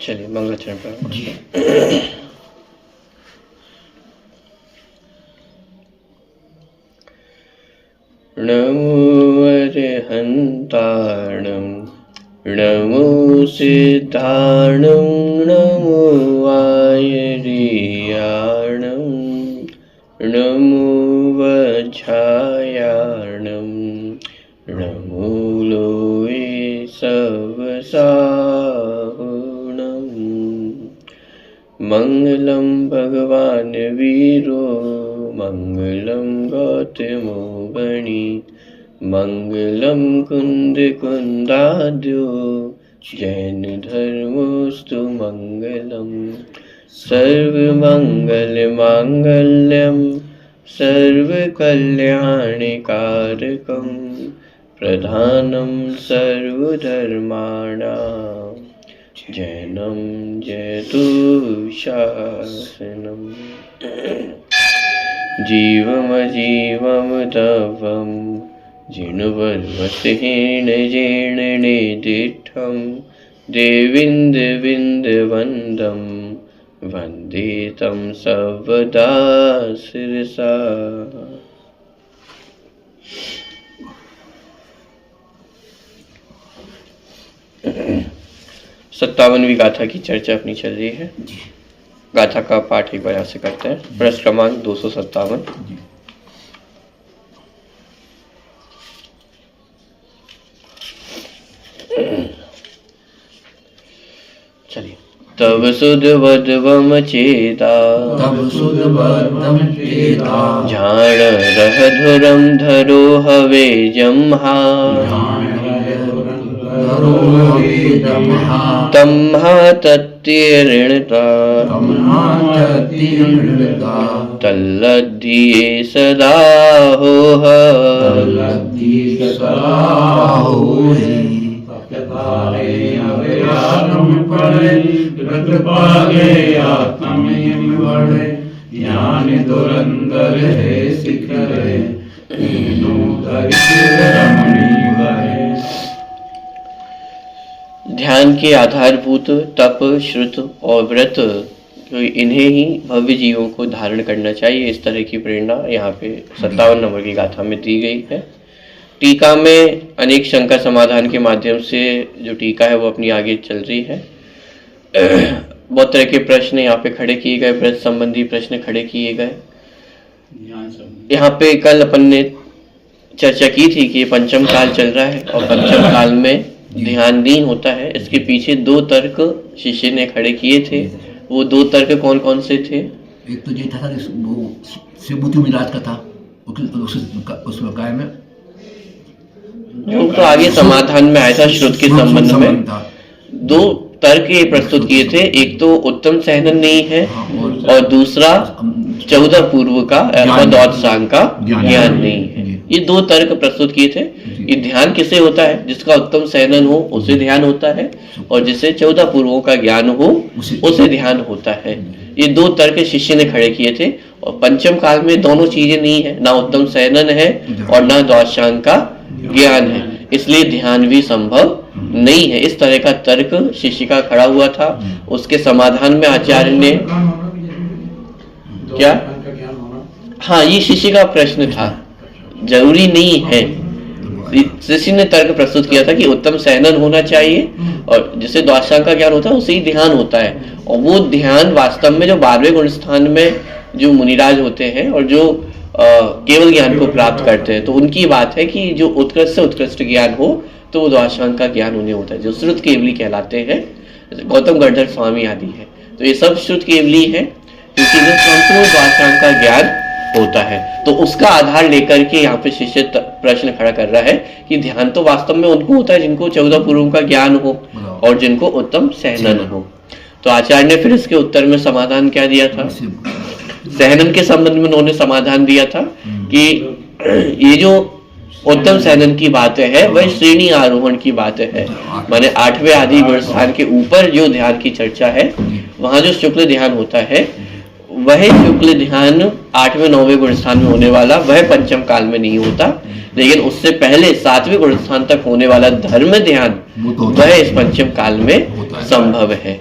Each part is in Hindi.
चलिए मंगलाचरण प्रारंभ जी। नमो अरहन्ताणं नमो सिद्धाणं नमो आयर्याणं नमो वज्रायाणं नमो लोये सवसाहुणं मंगलं भगवान् वीरो मंगलं गौतमो गणी मंगलं कुन्दकुन्दाद्यो जैन धर्मोऽस्तु मंगलम् सर्वमङ्गलमाङ्गल्यं सर्वकल्याणकारकं प्रधानं सर्वधर्माणां जैनं जयतु शासनम् जीवमजीवं तवं जिनुवर्वसेन जीर्णनिदिष्टं देवीन्द्रविन्दवन्दं वन्दे तं सर्वदा शिरसा। 57वीं गाथा की चर्चा अपनी चल रही है। गाथा का पाठ एक बार यहाँ से करते हैं। प्रश्न क्रमांक 257। चलिए। तब सुदवद्वम चेता झाण रहधुरम धरो हवे जम्हा तम्हा तत्तीर्णता तल्लद्धिये सदा होह ज्ञान दुरंदर है शिखरे ध्यान के आधारभूत तप, श्रुत और व्रत, तो इन्हें ही भव्य जीवों को धारण करना चाहिए। इस तरह की प्रेरणा यहाँ पे 57 नंबर की गाथा में दी गई है। टीका में अनेक शंका समाधान के माध्यम से जो टीका है वो अपनी आगे चल रही है। बहुत तरह के प्रश्न यहाँ पे खड़े किए गए, व्रत संबंधी प्रश्न खड़े किए गए। यहाँ पे कल अपन ने चर्चा की थी कि पंचम काल चल रहा है और पंचम काल में ध्यान नहीं होता है। इसके पीछे 2 तर्क शिष्य ने खड़े किए थे। वो 2 तर्क कौन कौन से थे? एक तो ये था वो शिवभूति मिलाद का था, उस काय में जो तो आगे समाधान में आया था। श्रुत के संबंध में 2 तर्क ये प्रस्तुत किए थे। एक तो उत्तम सहनन नहीं है और दूसरा 14 पूर्व का अथवा द्वादशांग का ज्ञान नहीं है। ये 2 तर्क प्रस्तुत किए थे। ये ध्यान किसे होता है? जिसका उत्तम सहनन हो उसे ध्यान होता है, और जिसे 14 पूर्वों का ज्ञान हो उसे ध्यान होता है। ये 2 तर्क शिष्य ने खड़े किए थे। और पंचम काल में दोनों चीजें नहीं है, ना उत्तम सहनन है और ना द्वादशांग का ज्ञान है, इसलिए ध्यान भी संभव नहीं है। इस तरह का तर्क शिष्य का खड़ा हुआ था। उसके समाधान में आचार्य ने क्या, हाँ, ये शिष्य का प्रश्न था, जरूरी नहीं है। शिष्य ने तर्क प्रस्तुत किया था कि उत्तम सहनन होना चाहिए और जिसे द्वादशांग का ज्ञान होता है उसे ही ध्यान होता है। और वो ध्यान वास्तव में जो 12वें गुण स्थान में जो मुनिराज होते हैं और जो केवल ज्ञान को प्राप्त करते हैं, तो उनकी बात है कि जो उत्कृष्ट से उत्कृष्ट ज्ञान हो तो वो द्वादशांग का ज्ञान उन्हें होता है, जो श्रुत केवली कहलाते हैं। गौतम गढ़धर स्वामी आदि है, तो ये सब श्रुत केवली है क्योंकि द्वादशांग का ज्ञान होता है। तो उसका आधार लेकर के यहाँ पे शिष्य प्रश्न खड़ा कर रहा है कि ध्यान तो वास्तव में उनको होता है जिनको 14 पूर्वों का ज्ञान हो और जिनको उत्तम सहनन हो। तो आचार्य ने फिर इसके उत्तर में समाधान क्या दिया था? सहनन के संबंध में उन्होंने समाधान दिया था कि ये जो उत्तम सहनन की बात है वह श्रेणी आरोहण की बात है, माने 8वें आदि गुण स्थान के ऊपर जो ध्यान की चर्चा है वहां जो शुक्ल ध्यान होता है वह शुक्ल ध्यान 8वें 9वें गुण स्थान में होने वाला वह पंचम काल में नहीं होता, लेकिन उससे पहले 7वें गुण स्थान तक होने वाला धर्म ध्यान वह इस पंचम काल में संभव है।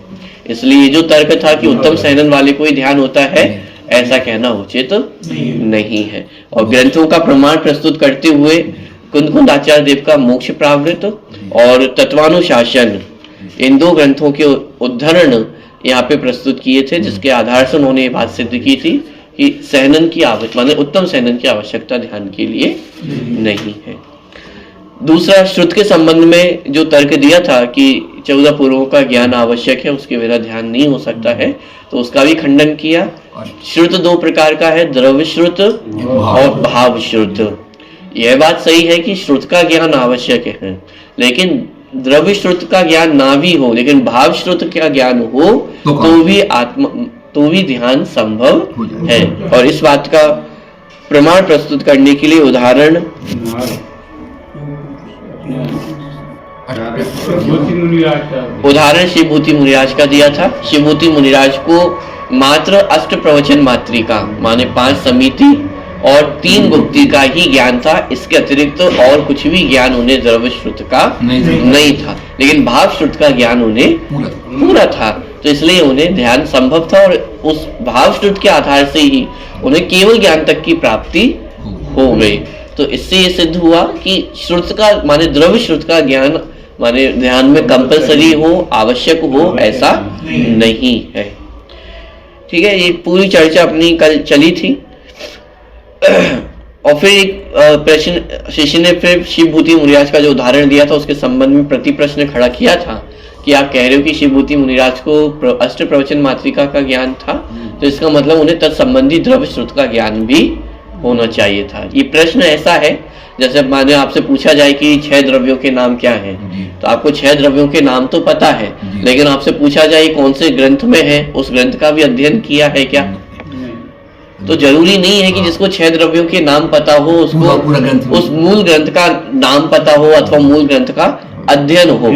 इसलिए ये जो तर्क था कि उत्तम सहनन वाले को ही ध्यान होता है, ऐसा कहना उचित नहीं है। और ग्रंथों का प्रमाण प्रस्तुत करते हुए कुंद आचार्य देव का मोक्ष प्रावृत और तत्वानुशासन, इन दो ग्रंथों के उद्धरण यहाँ पे प्रस्तुत किए थे, जिसके आधार से उन्होंने ये बात सिद्ध की थी कि सहनन की माने उत्तम सहनन की आवश्यकता ध्यान के लिए नहीं है। दूसरा, श्रुत के संबंध में जो तर्क दिया था कि 14 पूर्वों का ज्ञान आवश्यक है, उसके बिना ध्यान नहीं हो सकता है, तो उसका भी खंडन किया। श्रुत दो प्रकार का है, द्रव्य श्रुत और भाव श्रुत। यह बात सही है कि श्रुत का ज्ञान आवश्यक है, लेकिन द्रव्य श्रुत का ज्ञान ना भी हो लेकिन भाव श्रुत का ज्ञान हो तो भी ध्यान संभव है। और इस बात का प्रमाण प्रस्तुत करने के लिए उदाहरण शिवभूति मुनिराज का दिया था। शिवभूति मुनिराज को मात्र अष्ट प्रवचन मात्रिका माने 5 समिति और 3 गुप्ती का ही ज्ञान था, इसके अतिरिक्त और कुछ भी ज्ञान उन्हें द्रव्य श्रुत का नहीं था, लेकिन भाव श्रुत का ज्ञान उन्हें पूरा था, तो इसलिए उन्हें ध्यान संभव था। और उस भाव श्रुत के आधार से ही उन्हें केवल ज्ञान तक की प्राप्ति हो गई। तो इससे ये सिद्ध हुआ कि श्रुत का माने द्रव्य श्रुत का ज्ञान माने ध्यान में कंपलसरी हो, आवश्यक हो, ऐसा नहीं है। ठीक है, ये पूरी चर्चा अपनी कल चली थी। और फिर एक प्रश्न शिष्य ने फिर शिवभूति मुनिराज का जो उदाहरण दिया था उसके संबंध में प्रति प्रश्न खड़ा किया था कि आप कह रहे हो कि शिवभूति मुनिराज को अष्ट प्रवचन मात्रिका का ज्ञान था, तो इसका मतलब उन्हें तत्संबंधी द्रव्य श्रुत का ज्ञान भी होना चाहिए था। ये प्रश्न ऐसा है जैसे माने आपसे पूछा जाए कि 6 द्रव्यों के नाम क्या हैं, तो आपको 6 द्रव्यों के नाम तो पता है, लेकिन आपसे पूछा जाए कौन से ग्रंथ में है, उस ग्रंथ का भी अध्ययन किया है क्या? तो जरूरी नहीं है कि जिसको 6 द्रव्यों के नाम पता हो उसको उस मूल ग्रंथ का नाम पता हो अथवा मूल ग्रंथ का अध्ययन हो,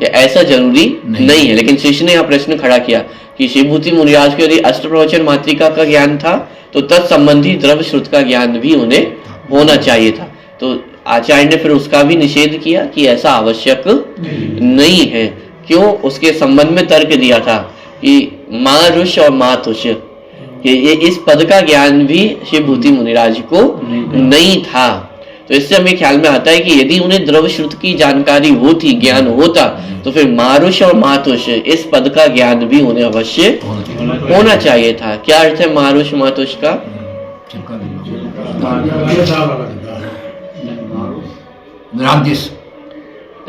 ऐसा जरूरी नहीं है। लेकिन शिष्य ने यह प्रश्न खड़ा किया कि शिवभूति मुनिराज को यदि अष्ट प्रवचन मात्रिका का ज्ञान था तो तत्संबंधी द्रव्य श्रुत का ज्ञान भी उन्हें होना चाहिए था। तो आचार्य ने फिर उसका भी निषेध किया कि ऐसा आवश्यक नहीं है। क्यों? उसके संबंध में तर्क दिया था कि माँ ऋष और मातुष, कि ये इस पद का ज्ञान भी शिवभूति मुनिराज को नहीं था। तो इससे हमें ख्याल में आता है कि यदि उन्हें द्रव्य श्रुत की जानकारी होती, ज्ञान होता, तो फिर मारुष और मातुष इस पद का ज्ञान भी उन्हें अवश्य होना चाहिए था। क्या अर्थ है मारुष मातुष का?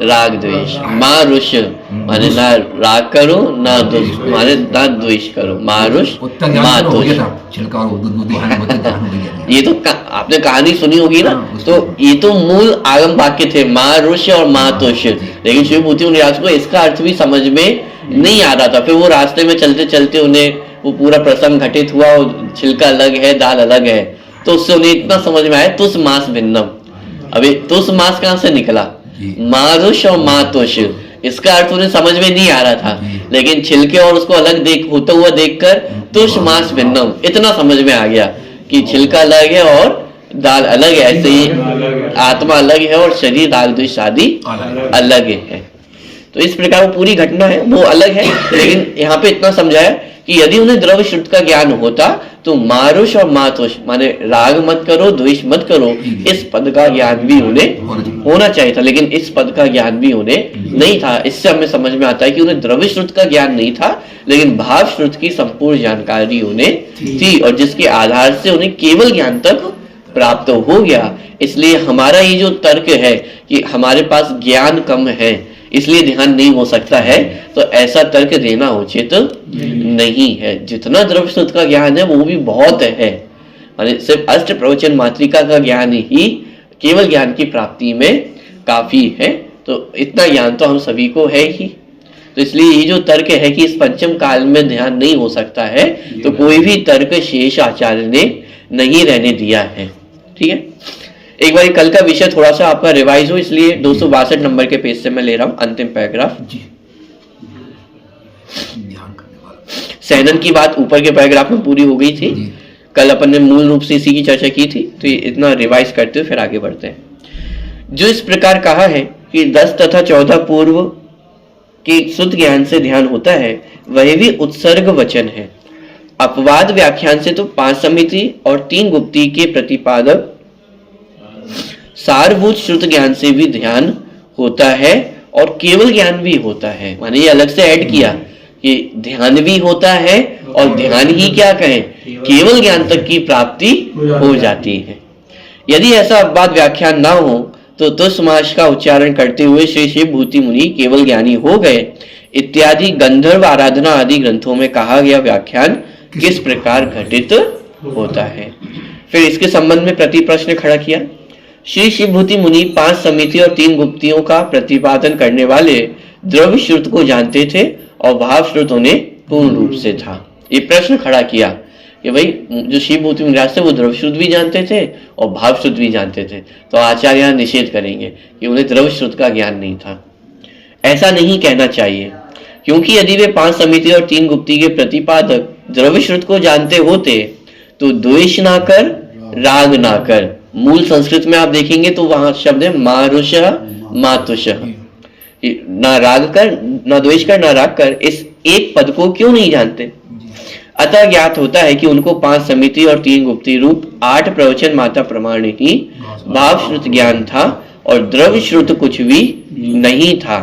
राग द्वेष। मारुष माने ना राग करो ना द्वेष माने ना द्वेष करो, मारुष मातुष। ये तो आपने कहानी सुनी होगी ना, तो ये तो मूल आगम वाक्य थे मारुष और मातुष, लेकिन शिवभूति मुनिराज को इसका अर्थ भी समझ में नहीं आ रहा था। फिर वो रास्ते में चलते चलते उन्हें वो पूरा प्रसंग घटित हुआ, छिलका अलग है दाल अलग है, तो उससे उन्हें इतना समझ में आया तुस मास भिन्नम। अभी तुस मास कहाँ से निकला? मारुष और मातुष, इसका अर्थ उन्हें समझ में नहीं आ रहा था, लेकिन छिलके और उसको अलग होता हुआ देखकर तुष मास भिन्नम इतना समझ में आ गया कि छिलका अलग है और दाल अलग है, ऐसे ही आत्मा अलग है और शरीर राग द्वेष आदि अलग है। तो इस प्रकार वो पूरी घटना है वो अलग है, लेकिन यहाँ पे इतना समझाया कि यदि उन्हें द्रव्य श्रुत का ज्ञान होता तो मारुष और मातुष माने राग मत करो द्वेष मत करो, इस पद का ज्ञान भी उन्हें होना चाहिए था, लेकिन इस पद का ज्ञान भी उन्हें नहीं था। इससे हमें समझ में आता है कि उन्हें द्रव्य श्रुत का ज्ञान नहीं था, लेकिन भाव श्रुत की संपूर्ण जानकारी उन्हें थी, और जिसके आधार से उन्हें केवल ज्ञान तक प्राप्त हो गया। इसलिए हमारा ये जो तर्क है कि हमारे पास ज्ञान कम है इसलिए ध्यान नहीं हो सकता है, तो ऐसा तर्क देना उचित नहीं है। जितना द्रव्य श्रुत का ज्ञान है वो भी बहुत है, सिर्फ अष्ट प्रवचन मात्रिका का ज्ञान ही केवल ज्ञान की प्राप्ति में काफी है, तो इतना ज्ञान तो हम सभी को है ही। तो इसलिए ये जो तर्क है कि इस पंचम काल में ध्यान नहीं हो सकता है, तो कोई भी तर्क शेष आचार्य ने नहीं रहने दिया है। ठीक है, एक बार कल का विषय थोड़ा सा आपका रिवाइज हो, इसलिए 262 नंबर के पेज से मैं ले रहा हूं अंतिम पैराग्राफ। सहनन की बात ऊपर के पैराग्राफ में पूरी हो गई थी, कल अपन ने मूल रूप से इसी की चर्चा की थी, तो इतना रिवाइज करते हुए फिर आगे बढ़ते हैं। जो इस प्रकार कहा है कि 10 तथा 14 पूर्व के शुद्ध ज्ञान से ध्यान होता है वह भी उत्सर्ग वचन है। अपवाद व्याख्यान से तो 5 समिति और 3 गुप्ती के प्रतिपादक सारभूत श्रुत ज्ञान से भी ध्यान होता है और केवल ज्ञान भी होता है। माने ये अलग से ऐड किया कि ध्यान भी होता है और ध्यान ही क्या कहें, केवल ज्ञान तक की प्राप्ति हो जाती है। यदि ऐसा अपवाद व्याख्यान ना हो तो तुसमाश का उच्चारण करते हुए श्री शिव भूति मुनि केवल ज्ञानी हो गए इत्यादि गंधर्व आराधना आदि ग्रंथों में कहा गया व्याख्यान किस प्रकार घटित होता है। फिर इसके संबंध में प्रति प्रश्न खड़ा किया। श्री शिवभूति मुनि 5 समिति और 3 गुप्तियों का प्रतिपादन करने वाले द्रव्य श्रुत को जानते थे और भाव श्रुत उन्हें पूर्ण रूप से था। ये प्रश्न खड़ा किया कि भाई जो शिवभूति मुनि थे वो द्रव्य श्रुत भी जानते थे और भाव श्रुत भी जानते थे, तो आचार्य यहाँ निषेध करेंगे कि उन्हें द्रव्य श्रुत का ज्ञान नहीं था। ऐसा नहीं कहना चाहिए, क्योंकि यदि वे 5 समिति और 3 गुप्ती के प्रतिपादक द्रव्य श्रुत को जानते होते तो द्वेष ना कर राग ना कर, मूल संस्कृत में आप देखेंगे तो वहां शब्द है मारुषः मातुषः, ना राग कर ना द्वेष कर ना राग कर, इस एक पद को क्यों नहीं जानते। अतः ज्ञात होता है कि उनको 5 समिति और 3 गुप्ती रूप 8 प्रवचन माता प्रमाण ही भाव श्रुत ज्ञान था और द्रव्य श्रुत कुछ भी नहीं था।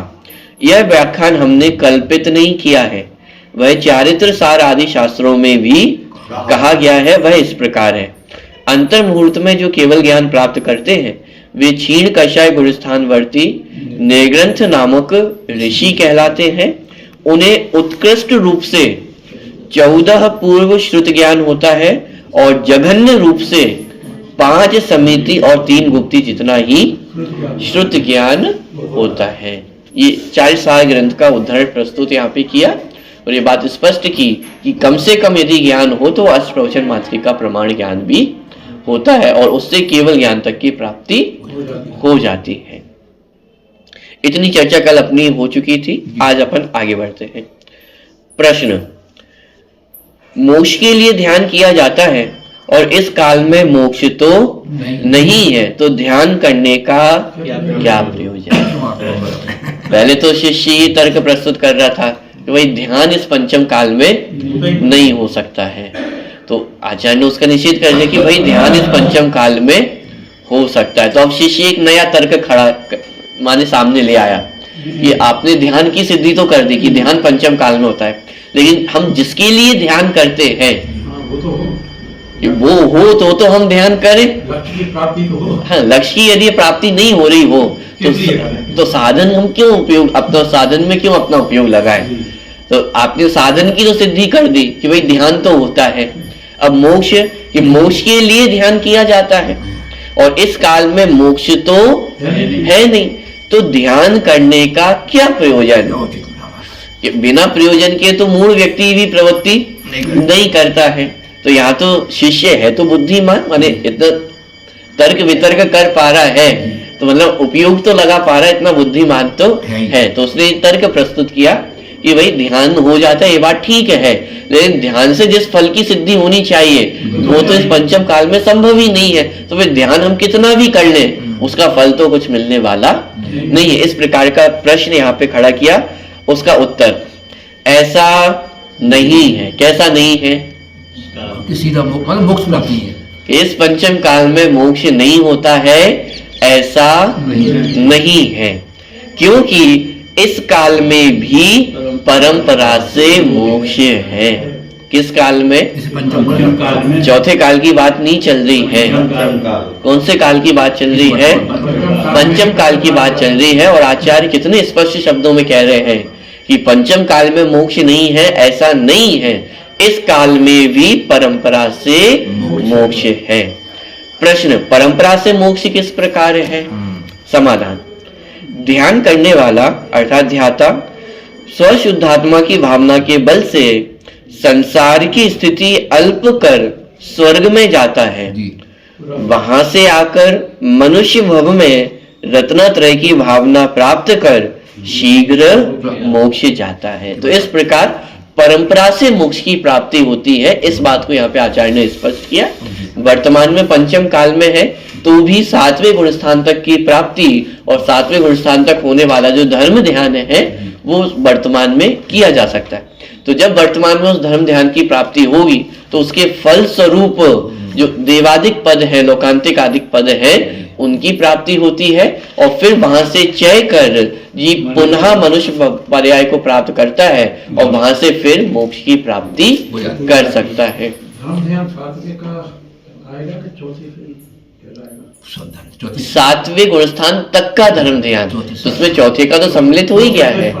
यह व्याख्यान हमने कल्पित नहीं किया है, वह चारित्र सार आदि शास्त्रों में भी कहा गया है। वह इस प्रकार है। अंतर मुहूर्त में जो केवल ज्ञान प्राप्त करते हैं वे क्षीण कषाय गुरुस्थानवर्ती निर्ग्रंथ नामक ऋषि कहलाते हैं। उन्हें उत्कृष्ट रूप से 14 पूर्व श्रुत ज्ञान होता है और जघन्य रूप से 5 समिति और 3 गुप्ती जितना ही श्रुत ज्ञान होता है। ये 4 सार ग्रंथ का उदाहरण प्रस्तुत यहाँ पे किया और ये बात स्पष्ट की कि कम से कम यदि ज्ञान हो तो अष्टप्रवचन मात्रिका प्रमाण ज्ञान भी होता है और उससे केवल ज्ञान तक की प्राप्ति हो जाती है। इतनी चर्चा कल अपनी हो चुकी थी, आज अपन आगे बढ़ते हैं। प्रश्न, मोक्ष के लिए ध्यान किया जाता है और इस काल में मोक्ष तो नहीं है, तो ध्यान करने का क्या प्रयोजन। पहले तो शिष्य ये तर्क प्रस्तुत कर रहा था कि भाई ध्यान इस पंचम काल में नहीं हो सकता है, तो आचार्य ने उसका निषेध कर दिया कि भाई ध्यान इस पंचम काल में हो सकता है। तो अब शिष्य एक नया तर्क खड़ा माने सामने ले आया कि आपने ध्यान की सिद्धि तो कर दी कि ध्यान पंचम काल में होता है, लेकिन हम जिसके लिए ध्यान करते हैं वो हो तो हम ध्यान करें। लक्ष्य की प्राप्ति तो हो। हाँ, लक्ष्य की यदि प्राप्ति नहीं हो रही हो तो साधन हम क्यों उपयोग अपना साधन में क्यों अपना उपयोग लगाएं। तो आपने साधन की तो सिद्धि कर दी कि भाई ध्यान तो होता है। अब मोक्ष, ये मोक्ष के लिए ध्यान किया जाता है और इस काल में मोक्ष तो है नहीं, तो ध्यान करने का क्या प्रयोजन। बिना प्रयोजन के तो मूल व्यक्ति भी प्रवृत्ति नहीं करता है। तो यहाँ तो शिष्य है तो बुद्धिमान, माने इतना तर्क वितर्क कर पा रहा है तो मतलब उपयोग तो लगा पा रहा है, इतना बुद्धिमान तो है। तो उसने तर्क प्रस्तुत किया कि भाई ध्यान हो जाता है, ये बात ठीक है, लेकिन ध्यान से जिस फल की सिद्धि होनी चाहिए वो तो इस पंचम काल में संभव ही नहीं है। तो फिर ध्यान हम कितना भी कर लें उसका फल तो कुछ मिलने वाला नहीं है। इस प्रकार का प्रश्न यहाँ पे खड़ा किया। उसका उत्तर, ऐसा नहीं है। कैसा नहीं है? सीधा मतलब मोक्ष प्राप्ति है। इस पंचम काल में मोक्ष नहीं होता है, ऐसा नहीं है, क्योंकि इस काल में भी परंपरा से मोक्ष है। किस काल में? चौथे काल की बात नहीं चल रही है। कौन से काल की बात चल रही है? पंचम काल की बात चल रही है। और आचार्य कितने स्पष्ट शब्दों में कह रहे हैं कि पंचम काल में मोक्ष नहीं है, ऐसा नहीं है, इस काल में भी परंपरा से मोक्ष है। प्रश्न, परंपरा से मोक्ष किस प्रकार है? समाधान, ध्यान करने वाला अर्थात ध्याता स्वशुद्धात्मा की भावना के बल से संसार की स्थिति अल्प कर स्वर्ग में जाता है, वहां से आकर मनुष्य भव में रत्नत्रय की भावना प्राप्त कर शीघ्र मोक्ष जाता है। तो इस प्रकार परंपरा से मोक्ष की प्राप्ति होती है। इस बात को यहाँ पे आचार्य ने स्पष्ट किया। वर्तमान में पंचम काल में है तो भी 7वें गुण स्थान तक की प्राप्ति और 7वें गुण स्थान तक होने वाला जो धर्म ध्यान है वो वर्तमान में किया जा सकता है। तो जब वर्तमान में उस धर्म ध्यान की प्राप्ति होगी तो उसके फल स्वरूप जो देवादिक पद है, लोकांतिक आदिक पद है, उनकी प्राप्ति होती है और फिर वहां से चय कर जीव पुनः मनुष्य पर्याय को प्राप्त करता है और वहां से फिर मोक्ष की प्राप्ति कर सकता है। धर्म ध्यान सात्विक का आएगा कि चौथी फिर कहलाएगा? चौथी 7वें गुणस्थान तक का धर्म ध्यान, तो उसमें चौथे का तो सम्मिलित हो ही गया है।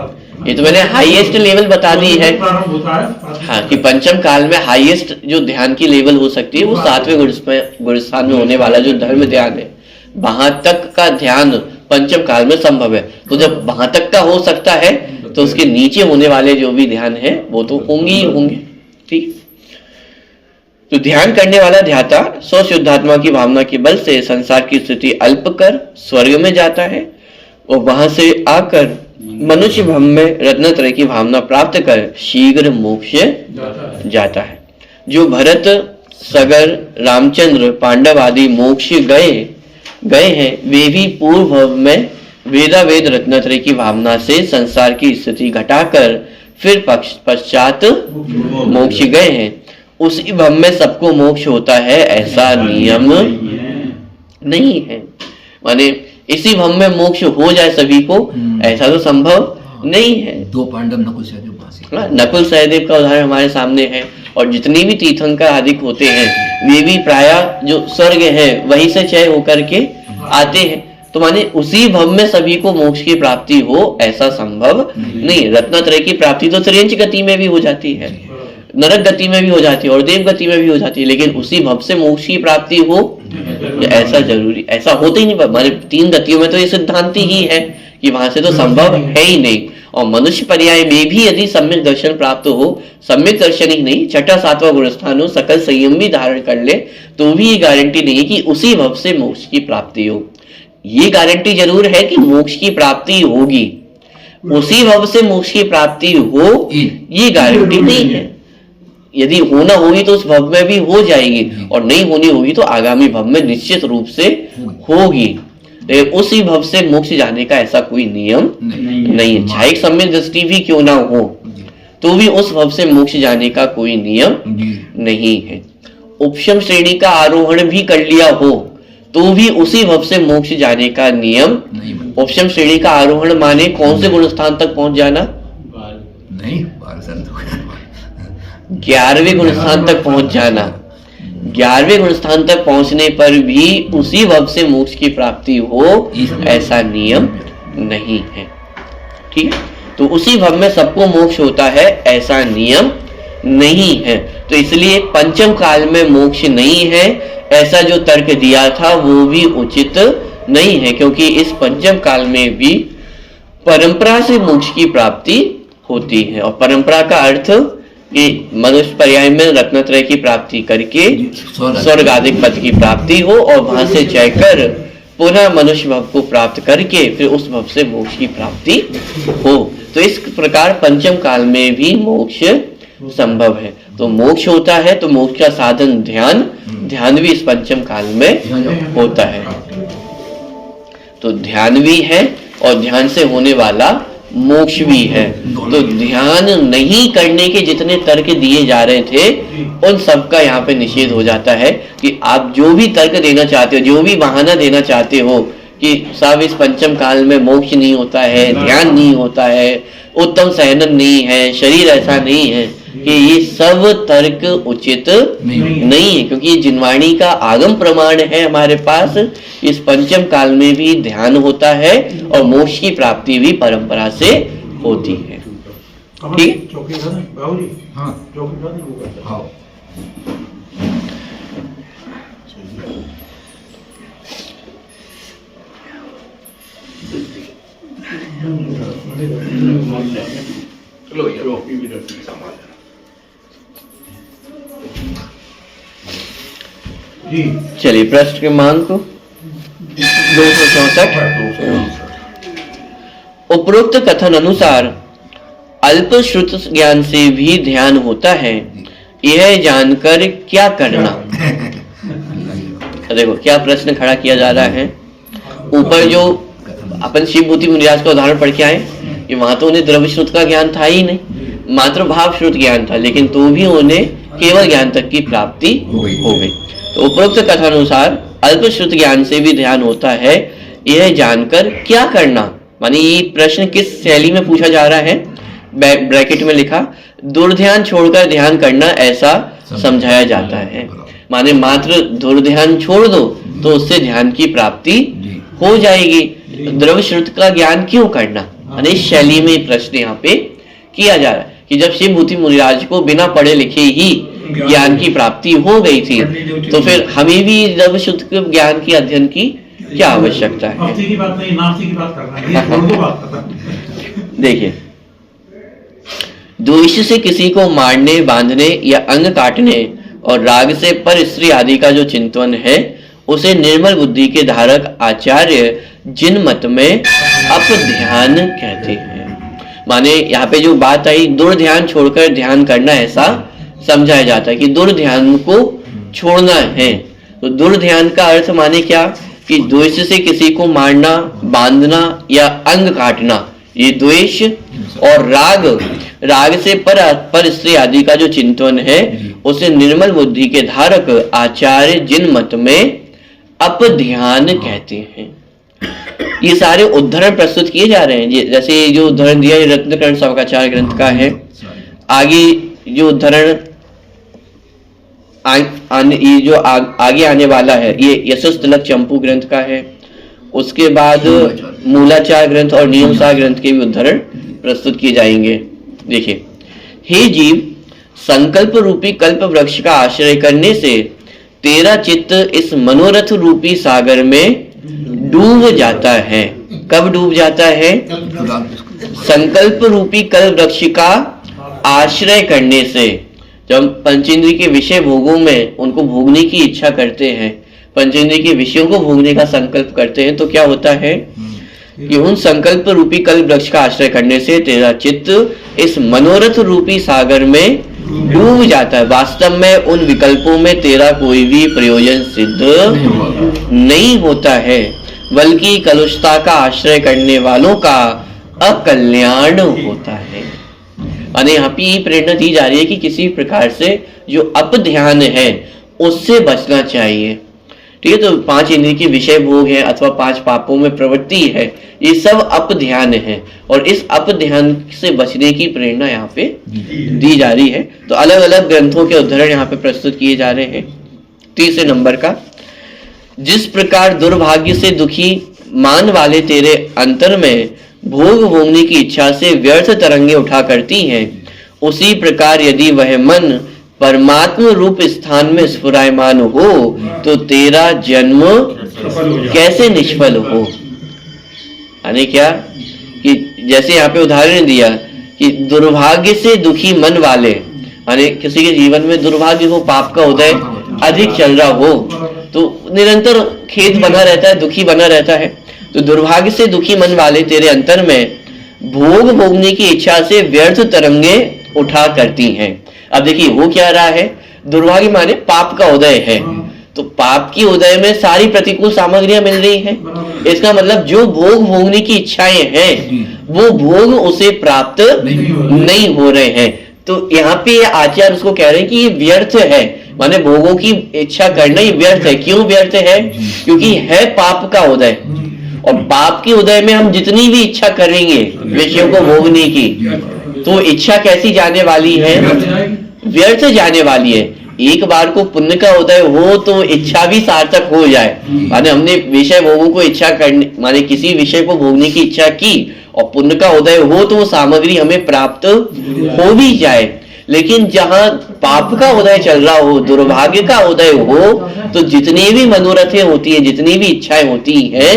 ये तो मैंने हाईएस्ट लेवल बता दी है। प्रारंभ होता है हाँ, कि पंचम काल में हाईएस्ट जो ध्यान की लेवल हो सकती है वो 7वें गुणस्थान में होने वाला जो धर्म ध्यान है, वहां तक का ध्यान पंचम काल में संभव है। तो जब वहां तक का हो सकता है तो उसके नीचे होने वाले जो भी ध्यान है वो तो होंगे ही होंगे। ठीक, तो ध्यान करने वाला ध्याता स्व शुद्धात्मा की भावना के बल से संसार की स्थिति अल्प कर स्वर्ग में जाता है और वहां से आकर मनुष्य भव में रत्नत्रय की भावना प्राप्त कर शीघ्र मोक्ष जाता है। जो भरत, सगर, रामचंद्र, पांडव आदि मोक्ष गए हैं, वे भी पूर्व भव में वेदावेद रत्नत्रय की भावना से संसार की स्थिति घटाकर फिर पश्चात मोक्ष गए हैं। उसी भव में सबको मोक्ष होता है ऐसा नियम नहीं है। माने इसी भव में मोक्ष हो जाए सभी को, ऐसा तो संभव नहीं है। 2 पांडव नकुल सहदेव वहां से। नकुल सहदेव का उदाहरण हमारे सामने है और जितने भी तीर्थंकर आदि होते हैं वे भी प्राय जो स्वर्ग है वहीं से चय होकर के आते हैं। तो माने उसी भव में सभी को मोक्ष की प्राप्ति हो ऐसा संभव नहीं। रत्नत्रय की प्राप्ति तो त्रियंच गति में भी हो जाती है, नरक गति में भी हो जाती है और देव गति में भी हो जाती है, लेकिन उसी भव से मोक्ष की प्राप्ति हो ऐसा जरूरी, ऐसा होता ही नहीं। माने 3 गतियों में तो ये सिद्धांत ही है कि वहां से तो संभव है ही नहीं। और मनुष्य पर्याय में भी यदि सम्यक दर्शन प्राप्त हो, सम्यक दर्शन ही नहीं, 6वां 7वां गुणस्थान हो, सकल संयम भी धारण कर ले, तो भी ये गारंटी नहीं है कि उसी भव से मोक्ष की प्राप्ति हो। ये गारंटी जरूर है कि मोक्ष की प्राप्ति होगी, उसी भव से मोक्ष की प्राप्ति हो ये गारंटी नहीं है। यदि होना होगी तो उस भव में भी हो जाएगी और नहीं होनी होगी तो आगामी भव में निश्चित रूप से होगी। उसी भव से मोक्ष जाने का ऐसा कोई नियम नहीं है। चाहे सम्यक दृष्टि भी क्यों ना हो तो भी उस भव से मोक्ष जाने का कोई नियम नहीं है। उपशम श्रेणी का आरोहण भी कर लिया हो तो भी उसी भव से मोक्ष जाने का नियम। उपशम श्रेणी का आरोहण माने कौन से गुणस्थान तक पहुंच जाना? नहीं, 11वें गुणस्थान तक पहुंच जाना। 11वें गुणस्थान तक पहुंचने पर भी उसी भव से मोक्ष की प्राप्ति हो ऐसा नियम नहीं है। ठीक है, तो उसी भव में सबको मोक्ष होता है ऐसा नियम नहीं है। तो इसलिए पंचम काल में मोक्ष नहीं है ऐसा जो तर्क दिया था वो भी उचित नहीं है, क्योंकि इस पंचम काल में भी परंपरा से मोक्ष की प्राप्ति होती है। और परंपरा का अर्थ कि मनुष्य पर्याय में रत्नत्रय की प्राप्ति करके स्वर्ग आदि पद की प्राप्ति हो और वहां से चय कर पुनः मनुष्य भव को प्राप्त करके फिर उस भव से मोक्ष की प्राप्ति हो। तो इस प्रकार पंचम काल में भी मोक्ष संभव है। तो मोक्ष होता है तो मोक्ष का साधन ध्यान, ध्यान भी इस पंचम काल में होता है। तो ध्यान भी है और ध्यान से होने वाला मोक्ष भी है। तो ध्यान नहीं करने के जितने तर्क दिए जा रहे थे उन सब का यहाँ पे निषेध हो जाता है कि आप जो भी तर्क देना चाहते हो, जो भी बहाना देना चाहते हो कि साहब इस पंचम काल में मोक्ष नहीं होता है, ध्यान नहीं होता है, उत्तम सहनन नहीं है, शरीर ऐसा नहीं है, कि ये सब तर्क उचित नहीं है। क्योंकि ये जिनवाणी का आगम प्रमाण है हमारे पास। इस पंचम काल में भी ध्यान होता है और मोक्ष की प्राप्ति भी परंपरा से होती है। ठीक, चलिए प्रश्न क्रमांक 264। उपरोक्त कथन अनुसार अल्प श्रुत ज्ञान से भी ध्यान होता है, यह जानकर क्या करना? देखो क्या प्रश्न खड़ा किया जा रहा है। ऊपर जो अपन शिव भूति मुनिराज का उदाहरण पढ़ के आए कि वहां तो उन्हें द्रव्य श्रुत का ज्ञान था ही नहीं, मात्र भाव श्रुत ज्ञान था, लेकिन तो भी उन्हें केवल ज्ञान तक की प्राप्ति हो गई। तो उपरोक्त कथानुसार अल्प श्रुत ज्ञान से भी ध्यान होता है, यह जानकर क्या करना, माने ये प्रश्न किस शैली में पूछा जा रहा है, ब्रैकेट में लिखा दुर्ध्यान छोड़कर ध्यान करना ऐसा समझाया जाता है। माने मात्र दुर्ध्यान छोड़ दो तो उससे ध्यान की प्राप्ति हो जाएगी, द्रव्य श्रुत का ज्ञान क्यों करना, माने इस शैली में प्रश्न यहाँ पे किया जा रहा है कि जब शिव भूति मुनिराज को बिना पढ़े लिखे ही ज्ञान की प्राप्ति हो गई थी, तो फिर हमें भी द्रव्य शुद्ध ज्ञान की अध्ययन की क्या आवश्यकता है। की बात नहीं, नास्ति की बात करना है। देखिए, द्वेष से किसी को मारने, बांधने या अंग काटने और राग से पर स्त्री आदि का जो चिंतन है उसे निर्मल बुद्धि के धारक आचार्य जिन मत में अपध्यान कहते हैं। माने यहाँ पे जो बात आई दुर्ध्यान छोड़कर ध्यान करना ऐसा समझाया जाता है कि दुर्ध्यान को छोड़ना है। तो दुर्ध्यान का अर्थ माने क्या कि द्वेष से किसी को मारना, बांधना या अंग काटना, ये द्वेष और राग से पर स्त्री आदि का जो चिंतन है उसे निर्मल बुद्धि के धारक आचार्य जिन मत में अपध्यान कहते हैं। ये सारे उद्धरण प्रस्तुत किए जा रहे हैं, जैसे जो उद्धरण दिया ये रत्नकर्ण सवकाचार्य ग्रंथ का है। आगे जो उद्धरण ये जो आगे आने वाला है ये यशस तिलक चंपू ग्रंथ का है। उसके बाद मूलाचार ग्रंथ और नियमसार ग्रंथ के भी उद्धरण प्रस्तुत किए जाएंगे। देखिए, हे जीव, संकल्प रूपी कल्प वृक्ष का आश्रय करने से तेरा चित्त इस मनोरथ रूपी सागर में डूब जाता है। कब डूब जाता है? संकल्प रूपी कल्प वृक्ष का आश्रय करने से। जब पंचेंद्रिय के विषय भोगों में उनको भोगने की इच्छा करते हैं, पंचेंद्रिय के विषयों को भोगने का संकल्प करते हैं, तो क्या होता है कि उन संकल्प रूपी कल्प वृक्ष का आश्रय करने से तेरा चित्त इस मनोरथ रूपी सागर में डूब जाता है। वास्तव में उन विकल्पों में तेरा कोई भी प्रयोजन सिद्ध नहीं होता है, बल्कि कलुषता का आश्रय करने वालों का अकल्याण होता है। यानी यहाँ पे ये प्रेरणा दी जा रही है कि किसी प्रकार से जो अपध्यान है उससे बचना चाहिए। ठीक है, तो 5 इंद्रिय के विषय भोग है अथवा 5 पापों में प्रवृत्ति है, ये सब अपध्यान है और इस अपध्यान से बचने की प्रेरणा यहाँ पे दी जा रही है। तो अलग अलग ग्रंथों के उदाहरण यहाँ पे प्रस्तुत किए जा रहे हैं। 30 नंबर का, जिस प्रकार दुर्भाग्य से दुखी मान वाले तेरे अंतर में भोग भोगने की इच्छा से व्यर्थ तरंगे उठा करती हैं, उसी प्रकार यदि वह मन परमात्म रूप स्थान में स्फुरायमान हो तो तेरा जन्म कैसे निष्फल हो। यानी क्या कि जैसे यहाँ पे उदाहरण दिया कि दुर्भाग्य से दुखी मन वाले, यानी किसी के जीवन में दुर्भाग्य हो, पाप का उदय अधिक चल रहा हो तो निरंतर खेद बना रहता है, दुखी बना रहता है। तो दुर्भाग्य से दुखी मन वाले तेरे अंतर में भोग भोगने की इच्छा से व्यर्थ तरंगे उठा करती हैं। अब देखिए हो क्या रहा है, दुर्भाग्य माने पाप का उदय है, तो पाप की उदय में सारी प्रतिकूल सामग्रियां मिल रही हैं। इसका मतलब जो भोग भोगने की इच्छाएं हैं वो भोग उसे प्राप्त नहीं हो रहे हैं। तो यहाँ पे आचार्य उसको कह रहे हैं कि ये व्यर्थ है, माने भोगों की इच्छा करना ही व्यर्थ है। क्यों व्यर्थ है? क्योंकि है पाप का उदय, और पाप के उदय में हम जितनी भी इच्छा करेंगे विषयों को भोगने की, तो इच्छा कैसी जाने वाली है? व्यर्थ जाने वाली है। एक बार को पुण्य का उदय हो तो इच्छा भी सार्थक हो जाए, माने हमने विषय भोगों को इच्छा करने, माने किसी विषय को भोगने की इच्छा की और पुण्य का उदय हो तो वो सामग्री हमें प्राप्त हो भी जाए। लेकिन जहां पाप का उदय चल रहा हो, दुर्भाग्य का उदय हो, तो जितनी भी मनोरथें होती है, जितनी भी इच्छाएं होती हैं,